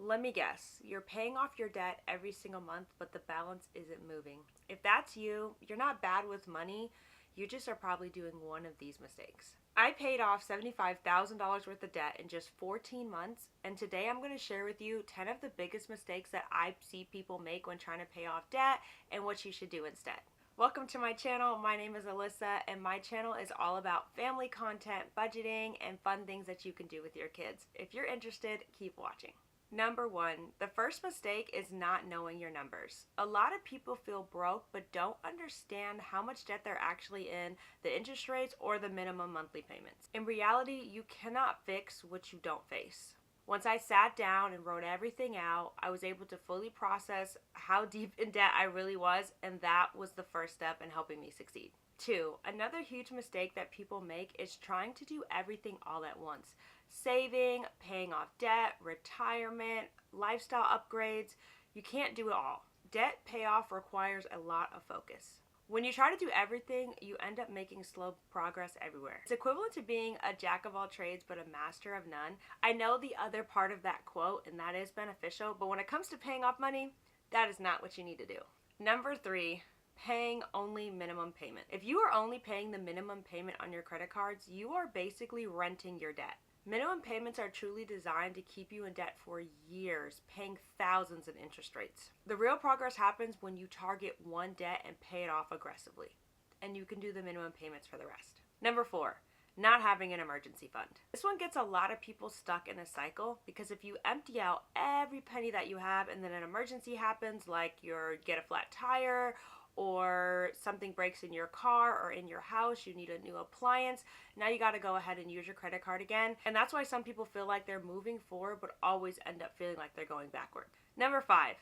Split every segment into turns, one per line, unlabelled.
Let me guess, you're paying off your debt every single month, but the balance isn't moving. If that's you, you're not bad with money, you just are probably doing one of these mistakes. I paid off $75,000 worth of debt in just 14 months, and today I'm going to share with you 10 of the biggest mistakes that I see people make when trying to pay off debt and what you should do instead. Welcome to my channel. My name is Alyssa, and my channel is all about family content, budgeting, and fun things that you can do with your kids. If you're interested, keep watching. Number one, the first mistake is not knowing your numbers. A lot of people feel broke but don't understand how much debt they're actually in, the interest rates, or the minimum monthly payments. In reality, you cannot fix what you don't face. Once I sat down and wrote everything out, I was able to fully process how deep in debt I really was, and that was the first step in helping me succeed. Two, another huge mistake that people make is trying to do everything all at once. Saving, paying off debt, retirement, lifestyle upgrades. You can't do it all. Debt payoff requires a lot of focus. When you try to do everything, you end up making slow progress everywhere. It's equivalent to being a jack of all trades but a master of none. I know the other part of that quote, and that is beneficial, but when it comes to paying off money, that is not what you need to do. Number three, paying only minimum payment. If you are only paying the minimum payment on your credit cards, you are basically renting your debt. Minimum payments are truly designed to keep you in debt for years, paying thousands in interest rates. The real progress happens when you target one debt and pay it off aggressively, and you can do the minimum payments for the rest. Number four, not having an emergency fund. This one gets a lot of people stuck in a cycle because if you empty out every penny that you have and then an emergency happens, like you get a flat tire or something breaks in your car or in your house, you need a new appliance, now you got to go ahead and use your credit card again. And that's why some people feel like they're moving forward but always end up feeling like they're going backward. Number five,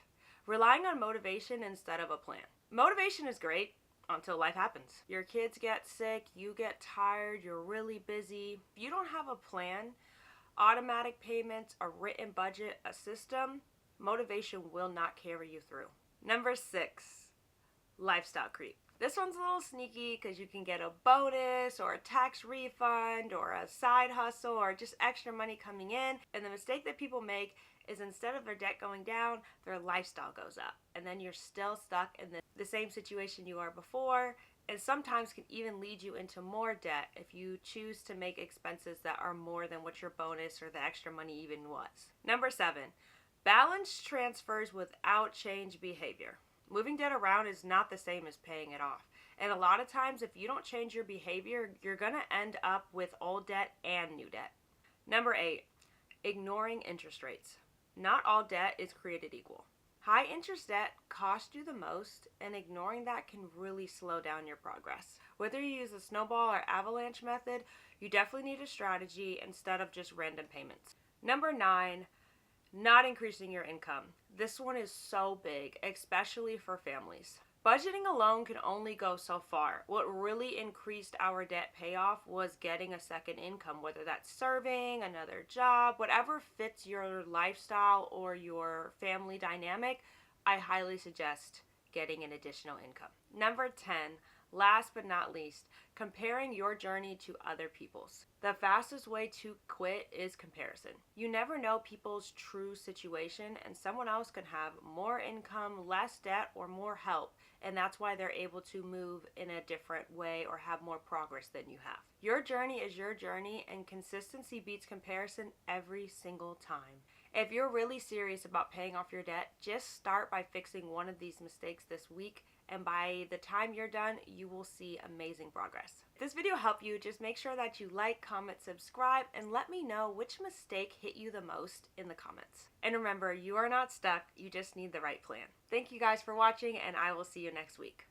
relying on motivation instead of a plan. Motivation is great until life happens. Your kids get sick, you get tired, you're really busy. If you don't have a plan, automatic payments, a written budget, a system, motivation will not carry you through. Number six, lifestyle creep. This one's a little sneaky because you can get a bonus or a tax refund or a side hustle or just extra money coming in. And the mistake that people make is instead of their debt going down, their lifestyle goes up. And then you're still stuck in the same situation you are before, and sometimes can even lead you into more debt if you choose to make expenses that are more than what your bonus or the extra money even was. Number seven, balance transfers without change behavior. Moving debt around is not the same as paying it off. And a lot of times, if you don't change your behavior, you're going to end up with old debt and new debt. Number eight, ignoring interest rates. Not all debt is created equal. High interest debt costs you the most, and ignoring that can really slow down your progress. Whether you use the snowball or avalanche method, you definitely need a strategy instead of just random payments. Number nine, not increasing your income. This one is so big, especially for families. Budgeting alone can only go so far. What really increased our debt payoff was getting a second income, whether that's serving, another job, whatever fits your lifestyle or your family dynamic. I highly suggest getting an additional income. Number 10, last but not least, comparing your journey to other people's. The fastest way to quit is comparison. You never know people's true situation, and someone else can have more income, less debt, or more help, and that's why they're able to move in a different way or have more progress than you have. Your journey is your journey, and consistency beats comparison every single time. If you're really serious about paying off your debt, just start by fixing one of these mistakes this week, and by the time you're done, you will see amazing progress. If this video helped you, just make sure that you like, comment, subscribe, and let me know which mistake hit you the most in the comments. And remember, you are not stuck, you just need the right plan. Thank you guys for watching, and I will see you next week.